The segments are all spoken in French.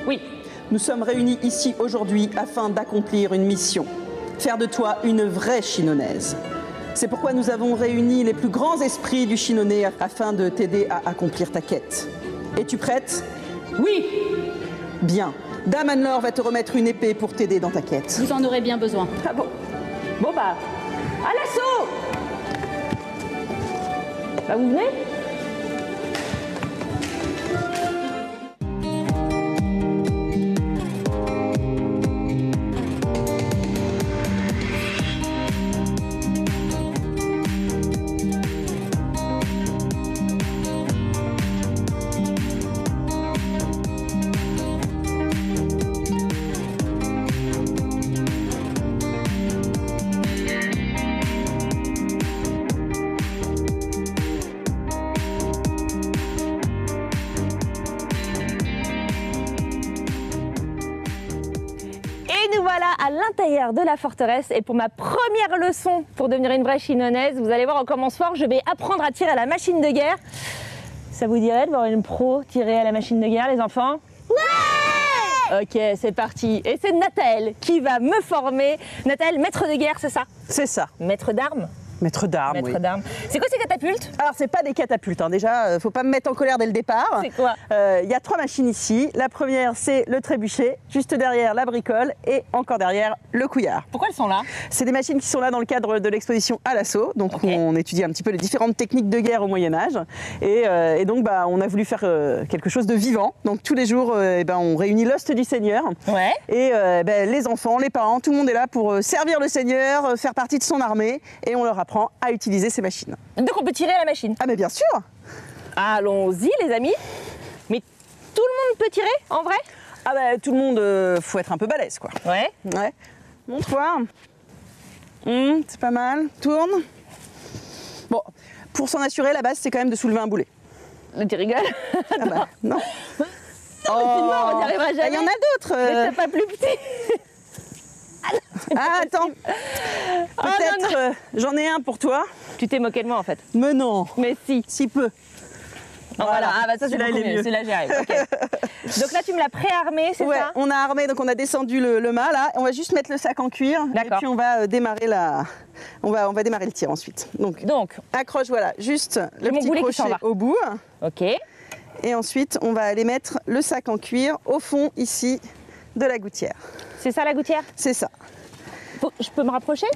Oui. Nous sommes réunis ici aujourd'hui afin d'accomplir une mission. Faire de toi une vraie Chinonaise. C'est pourquoi nous avons réuni les plus grands esprits du Chinonais afin de t'aider à accomplir ta quête. Es-tu prête? Oui. Bien. Dame Anne-Laure va te remettre une épée pour t'aider dans ta quête. Vous en aurez bien besoin. Ah bon? Bon bah, à l'assaut! Bah vous venez? Voilà à l'intérieur de la forteresse et pour ma première leçon pour devenir une vraie Chinonaise, vous allez voir, on commence fort, je vais apprendre à tirer à la machine de guerre. Ça vous dirait de voir une pro tirer à la machine de guerre, les enfants? Ouais! Ok, c'est parti. Et c'est Nathalie qui va me former. Nathalie, maître de guerre, c'est ça? C'est ça. Maître d'armes? Maître d'armes, oui. Maître d'armes. C'est quoi ces catapultes? Alors, c'est pas des catapultes, hein. Déjà, faut pas me mettre en colère dès le départ. C'est quoi? Il y a 3 machines ici. La première, c'est le trébuchet, juste derrière la bricole et encore derrière le couillard. Pourquoi elles sont là? C'est des machines qui sont là dans le cadre de l'exposition à l'assaut. Donc, Okay. On étudie un petit peu les différentes techniques de guerre au Moyen-Âge. Et donc, on a voulu faire quelque chose de vivant. Donc, tous les jours, on réunit l'hoste du Seigneur. Ouais. Et les enfants, les parents, tout le monde est là pour servir le Seigneur, faire partie de son armée. Et on leur apprend à utiliser ces machines. Donc on peut tirer à la machine? Ah mais bien sûr! Allons-y les amis. Mais tout le monde peut tirer en vrai? Ah bah tout le monde, faut être un peu balèze quoi. Ouais. Ouais. Montre-toi. C'est pas mal. Tourne. Bon, pour s'en assurer, la base c'est quand même de soulever un boulet. Tu rigoles? Ah bah non. Non, mais c'est mort, on n'y arrivera jamais. Il y en a d'autres. Mais t'as pas plus petit. Ah attends. Peut-être j'en ai un pour toi. Tu t'es moqué de moi en fait. Mais non. Mais si. Si peu. Voilà. Ah bah ça c'est Celui-là, beaucoup il est mieux. mieux. Celui-là j'y arrive. Okay. Donc là tu me l'as préarmé, c'est Ouais, ça? on a armé, donc on a descendu le mât là. On va juste mettre le sac en cuir. D'accord. Et puis on va démarrer on va démarrer le tir ensuite. Donc accroche voilà, juste le mon petit boulet qui s'en crochet va. au bout. Ok. Et ensuite on va aller mettre le sac en cuir au fond ici de la gouttière. C'est ça la gouttière? C'est ça. Je peux me rapprocher?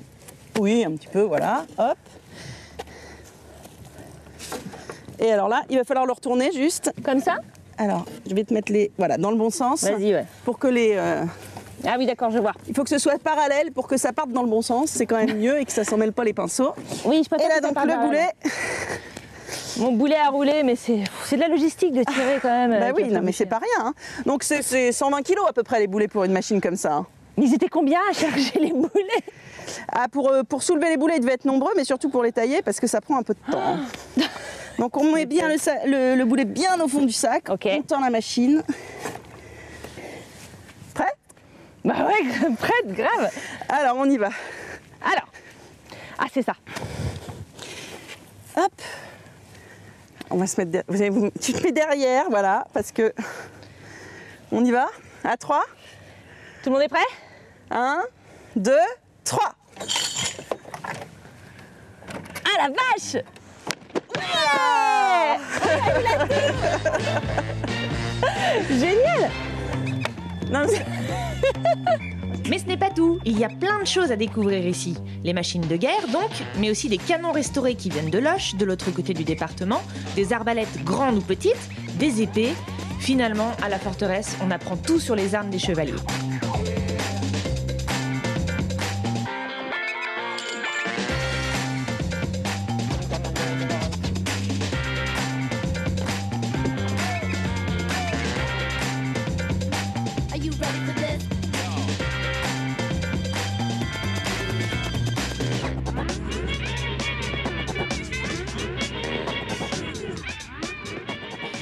Oui, un petit peu, voilà. Hop. Et alors là, il va falloir le retourner juste. Comme ça? Alors, je vais te mettre dans le bon sens. Vas-y, ouais. Pour que les... Ah oui, d'accord, je vois. Il faut que ce soit parallèle pour que ça parte dans le bon sens. C'est quand même mieux et que ça s'en mêle pas les pinceaux. Oui, je peux. Et là, donc, le boulet... Mon boulet à rouler, mais c'est de la logistique de tirer quand même. Bah oui, non, mais c'est pas rien. Hein. Donc, c'est 120 kilos à peu près les boulets pour une machine comme ça. Hein. Mais ils étaient combien à charger les boulets? Ah, pour soulever les boulets, ils devaient être nombreux, mais surtout pour les tailler parce que ça prend un peu de temps. Donc on met bien le boulet bien au fond du sac, okay. On tend la machine. Prêt? Bah ouais, prête, grave. Alors on y va. Alors, ah c'est ça. Hop. On va se mettre tu te mets derrière, voilà, parce que on y va. À 3. Tout le monde est prêt? 1, 2, 3. Ah la vache! Ouais. Génial! Non, Mais ce n'est pas tout, il y a plein de choses à découvrir ici. Les machines de guerre donc, mais aussi des canons restaurés qui viennent de Loches, de l'autre côté du département, des arbalètes grandes ou petites, des épées. Finalement, à la forteresse, on apprend tout sur les armes des chevaliers.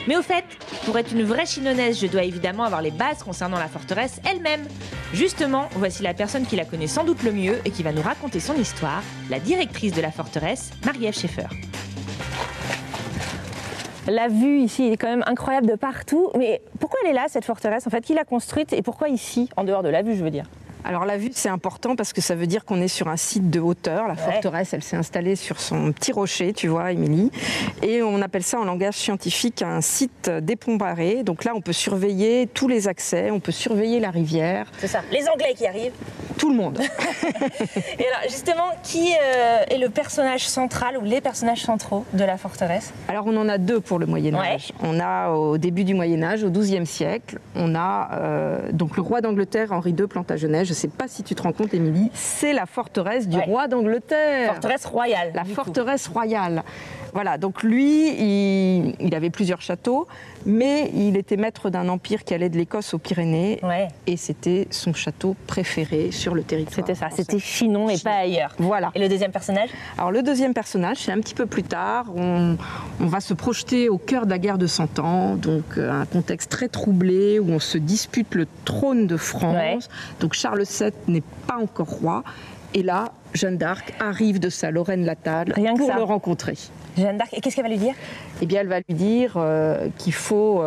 Mais au fait, pour être une vraie Chinonaise, je dois évidemment avoir les bases concernant la forteresse elle-même. Justement, voici la personne qui la connaît sans doute le mieux et qui va nous raconter son histoire, la directrice de la forteresse, Marie-Ève Schaeffer. La vue ici est quand même incroyable de partout. Mais pourquoi elle est là, cette forteresse? En fait, qui l'a construite et pourquoi ici, en dehors de la vue, je veux dire? Alors la vue, c'est important parce que ça veut dire qu'on est sur un site de hauteur. La forteresse, elle s'est installée sur son petit rocher, tu vois, Émilie. Et on appelle ça en langage scientifique un site dépombarré. Donc là, on peut surveiller tous les accès, on peut surveiller la rivière. C'est ça, les Anglais qui arrivent. Tout le monde. Et alors justement, qui est le personnage central ou les personnages centraux de la forteresse? Alors on en a deux pour le Moyen-Âge. On a au début du Moyen-Âge, au XIIe siècle, on a donc le roi d'Angleterre, Henri II Plantagenet. Je ne sais pas si tu te rends compte, Émilie, c'est la forteresse du roi d'Angleterre. Forteresse royale. La forteresse royale. Voilà, donc lui, il avait plusieurs châteaux, mais il était maître d'un empire qui allait de l'Écosse aux Pyrénées. Et c'était son château préféré sur le territoire. C'était ça, c'était Chinon et pas ailleurs. Voilà. Et le deuxième personnage? Alors le deuxième personnage, c'est un petit peu plus tard. On va se projeter au cœur de la guerre de 100 ans, donc un contexte très troublé où on se dispute le trône de France. Donc Charles VII n'est pas encore roi. Et là, Jeanne d'Arc arrive de sa Lorraine-Latale pour le rencontrer. Jeanne d'Arc, et qu'est-ce qu'elle va lui dire? Eh bien, elle va lui dire qu'il faut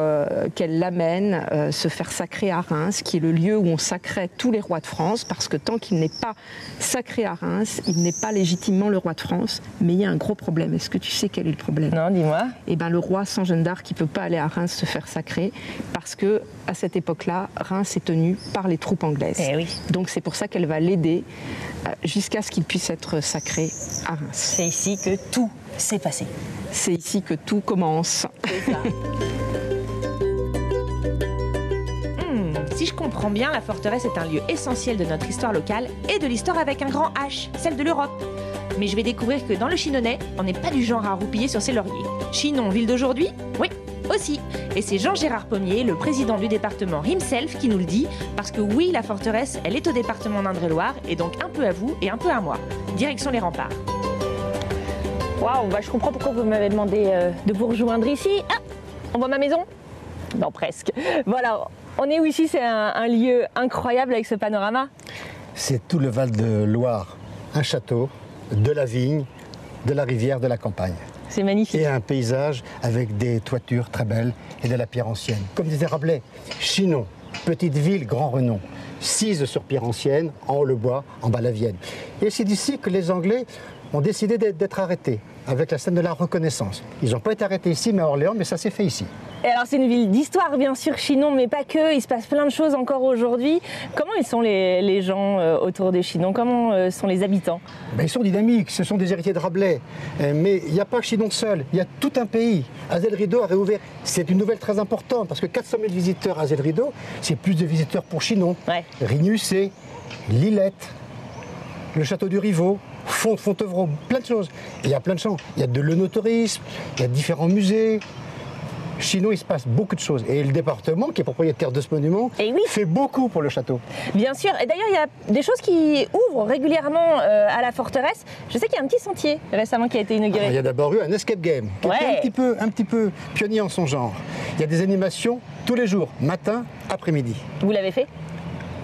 qu'elle l'amène se faire sacrer à Reims, qui est le lieu où on sacrait tous les rois de France, parce que tant qu'il n'est pas sacré à Reims, il n'est pas légitimement le roi de France. Mais il y a un gros problème. Est-ce que tu sais quel est le problème? Non, dis-moi. Eh bien, le roi sans Jeanne d'Arc, il ne peut pas aller à Reims se faire sacrer, parce que à cette époque-là, Reims est tenu par les troupes anglaises. Eh oui. Donc c'est pour ça qu'elle va l'aider jusqu'à ce qu'il puisse être sacré à Reims. C'est ici que tout s'est passé. C'est ici que tout commence. C'est ça. Si je comprends bien, la forteresse est un lieu essentiel de notre histoire locale et de l'histoire avec un grand H, celle de l'Europe. Mais je vais découvrir que dans le Chinonnais, on n'est pas du genre à roupiller sur ses lauriers. Chinon, ville d'aujourd'hui? Oui, aussi. Et c'est Jean-Gérard Pommier, le président du département himself, qui nous le dit, parce que oui, la forteresse, elle est au département d'Indre-et-Loire, et donc un peu à vous et un peu à moi. Direction les remparts. Waouh, bah je comprends pourquoi vous m'avez demandé de vous rejoindre ici. Ah, on voit ma maison? Non, presque. Voilà, on est où ici? C'est un lieu incroyable avec ce panorama. C'est tout le Val de Loire, un château, de la vigne, de la rivière, de la campagne. C'est magnifique. Et un paysage avec des toitures très belles et de la pierre ancienne. Comme disait Rabelais, Chinon, petite ville, grand renom. Cise sur pierre ancienne, en haut le bois, en bas la Vienne. Et c'est d'ici que les Anglais ont décidé d'être arrêtés, avec la scène de la reconnaissance. Ils n'ont pas été arrêtés ici, mais à Orléans, mais ça s'est fait ici. Et alors c'est une ville d'histoire, bien sûr, Chinon, mais pas que. Il se passe plein de choses encore aujourd'hui. Comment ils sont les gens autour de Chinon? Comment sont les habitants? Ben, ils sont dynamiques, ce sont des héritiers de Rabelais. Mais il n'y a pas que Chinon seul, il y a tout un pays. Azel-Rideau a réouvert. C'est une nouvelle très importante, parce que 400 000 visiteurs à Azel-Rideau, c'est plus de visiteurs pour Chinon. Rignucé, Lillette, le château du Rivaux, Fontevraud, plein de choses. Et il y a plein de choses. Il y a de l'œnotourisme, il y a différents musées. Chinon, il se passe beaucoup de choses. Et le département, qui est propriétaire de ce monument, fait beaucoup pour le château. Bien sûr. Et d'ailleurs, il y a des choses qui ouvrent régulièrement à la forteresse. Je sais qu'il y a un petit sentier récemment qui a été inauguré. Alors, il y a d'abord eu un escape game, qui était un petit peu pionnier en son genre. Il y a des animations tous les jours, matin, après-midi. Vous l'avez fait?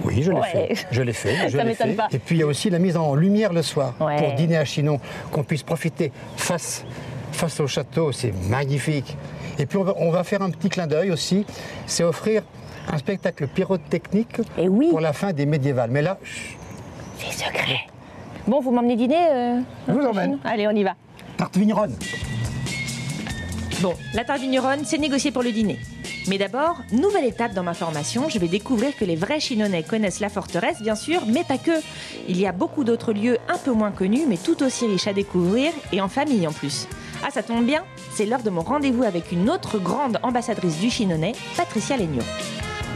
Oui, je l'ai fait. Je l'ai fait. Ça m'étonne pas. Et puis il y a aussi la mise en lumière le soir pour dîner à Chinon, qu'on puisse profiter face au château. C'est magnifique. Et puis on va faire un petit clin d'œil aussi, c'est offrir un spectacle pyrotechnique pour la fin des médiévales. Mais là, c'est secret. Bon, vous m'emmenez dîner Je vous emmène. Allez, on y va. Tarte vigneronne. Bon, la tarte vigneronne, c'est négocié pour le dîner. Mais d'abord, nouvelle étape dans ma formation, je vais découvrir que les vrais Chinonnais connaissent la forteresse, bien sûr, mais pas que. Il y a beaucoup d'autres lieux un peu moins connus, mais tout aussi riches à découvrir, et en famille en plus. Ah, ça tombe bien, c'est l'heure de mon rendez-vous avec une autre grande ambassadrice du Chinonnais, Patricia Legnaud.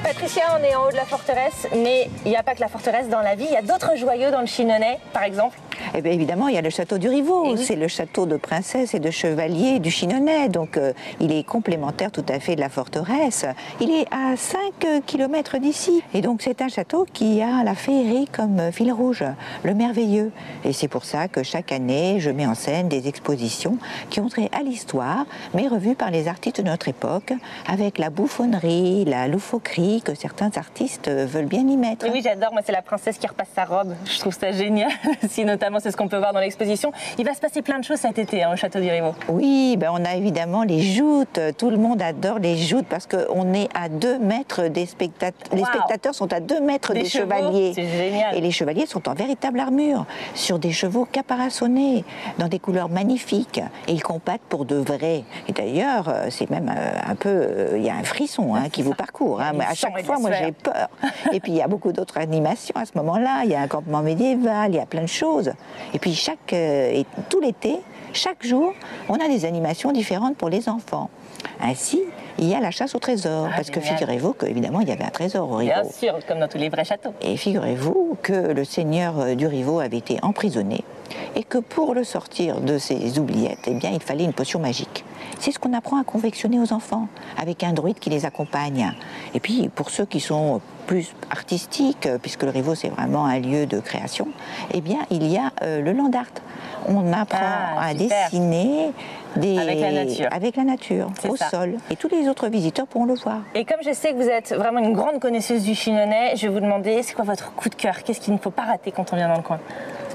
Patricia, on est en haut de la forteresse, mais il n'y a pas que la forteresse dans la vie, il y a d'autres joyaux dans le Chinonnais, par exemple. Eh bien évidemment, il y a le château du Rivaux, c'est le château de princesse et de chevalier du Chinonnais, donc il est complémentaire tout à fait de la forteresse. Il est à 5 km d'ici, et donc c'est un château qui a la féerie comme fil rouge, le merveilleux. Et c'est pour ça que chaque année, je mets en scène des expositions qui ont trait à l'histoire, mais revues par les artistes de notre époque, avec la bouffonnerie, la loufoquerie que certains artistes veulent bien y mettre. Oui, j'adore, moi c'est la princesse qui repasse sa robe, je trouve ça génial, si notamment notamment, c'est ce qu'on peut voir dans l'exposition. Il va se passer plein de choses cet été au château du Rivaux. Oui, ben on a évidemment les joutes. Tout le monde adore les joutes parce qu'on est à 2 mètres des spectateurs. Les spectateurs sont à 2 mètres des chevaliers. C'est génial. Et les chevaliers sont en véritable armure, sur des chevaux caparaçonnés, dans des couleurs magnifiques. Et ils combattent pour de vrai. Et d'ailleurs, c'est même un peu... Il y a un frisson qui vous parcourt. À chaque fois, moi, j'ai peur. Et puis, il y a beaucoup d'autres animations à ce moment-là. Il y a un campement médiéval, il y a plein de choses. Et puis, tout l'été, chaque jour, on a des animations différentes pour les enfants. Ainsi, il y a la chasse au trésor, parce que figurez-vous qu'évidemment, il y avait un trésor au Rivaux. Bien sûr, comme dans tous les vrais châteaux. Et figurez-vous que le seigneur du Rivaux avait été emprisonné et que pour le sortir de ses oubliettes, eh bien, il fallait une potion magique. C'est ce qu'on apprend à confectionner aux enfants, avec un druide qui les accompagne. Et puis, pour ceux qui sont plus artistiques, puisque le Rivaux, c'est vraiment un lieu de création, eh bien, il y a le land art. On apprend à dessiner avec la nature au sol. Et tous les autres visiteurs pourront le voir. Et comme je sais que vous êtes vraiment une grande connaisseuse du Chignonnais, je vais vous demander, c'est quoi votre coup de cœur? Qu'est-ce qu'il ne faut pas rater quand on vient dans le coin?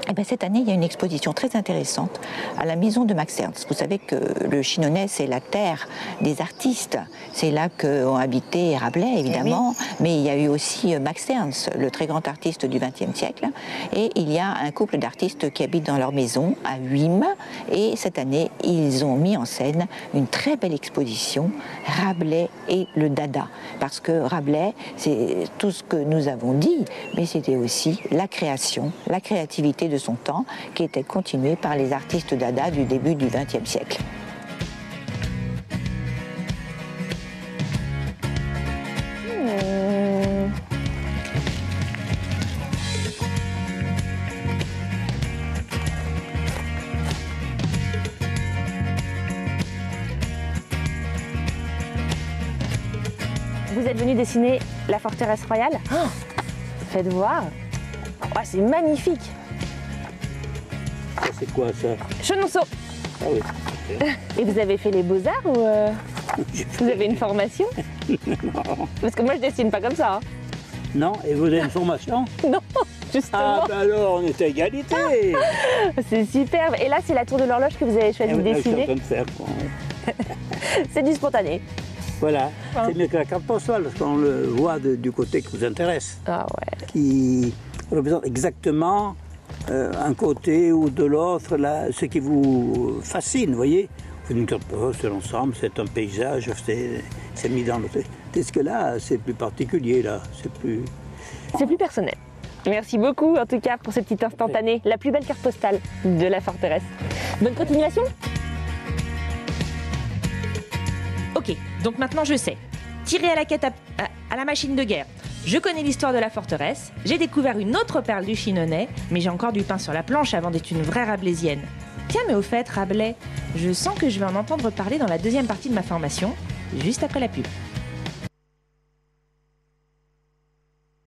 Eh bien, cette année, il y a une exposition très intéressante à la maison de Max Ernst. Vous savez que le Chignonnais, c'est la terre des artistes. C'est là qu'ont habité Rabelais, évidemment, mais il y a eu aussi Max Ernst, le très grand artiste du XXe siècle. Et il y a un couple d'artistes qui habitent dans leur maison à Huim. Et cette année, ils ont mis en scène une très belle exposition, Rabelais et le Dada. Parce que Rabelais, c'est tout ce que nous avons dit, mais c'était aussi la création, la créativité de son temps, qui était continuée par les artistes Dada du début du XXe siècle. Vous êtes venu dessiner la forteresse royale. Faites voir. C'est magnifique. C'est quoi ça? Chenonceau. Ah oui. Et vous avez fait les beaux-arts ou vous avez une formation? Non. Parce que moi je dessine pas comme ça. Non, et vous avez une formation? Non, justement. Ah ben alors, on est à égalité. C'est superbe. Et là, c'est la tour de l'horloge que vous avez choisi de dessiner. Je suis en train de faire, quoi. C'est du spontané. Voilà, c'est mieux que la carte postale, parce qu'on le voit du côté qui vous intéresse. Ah ouais. Qui représente exactement un côté ou de l'autre, ce qui vous fascine, vous voyez. Une carte postale, c'est l'ensemble, c'est un paysage, c'est mis dans le... Est-ce que là, c'est plus particulier, là, c'est plus personnel. Merci beaucoup, en tout cas, pour ce petit instantané. La plus belle carte postale de la forteresse. Bonne continuation. Ok, donc maintenant je sais. Tirer à la quête à la machine de guerre. Je connais l'histoire de la forteresse, j'ai découvert une autre perle du Chignonnais, mais j'ai encore du pain sur la planche avant d'être une vraie rabelaisienne. Tiens, mais au fait, Rabelais, je sens que je vais en entendre parler dans la deuxième partie de ma formation, juste après la pub.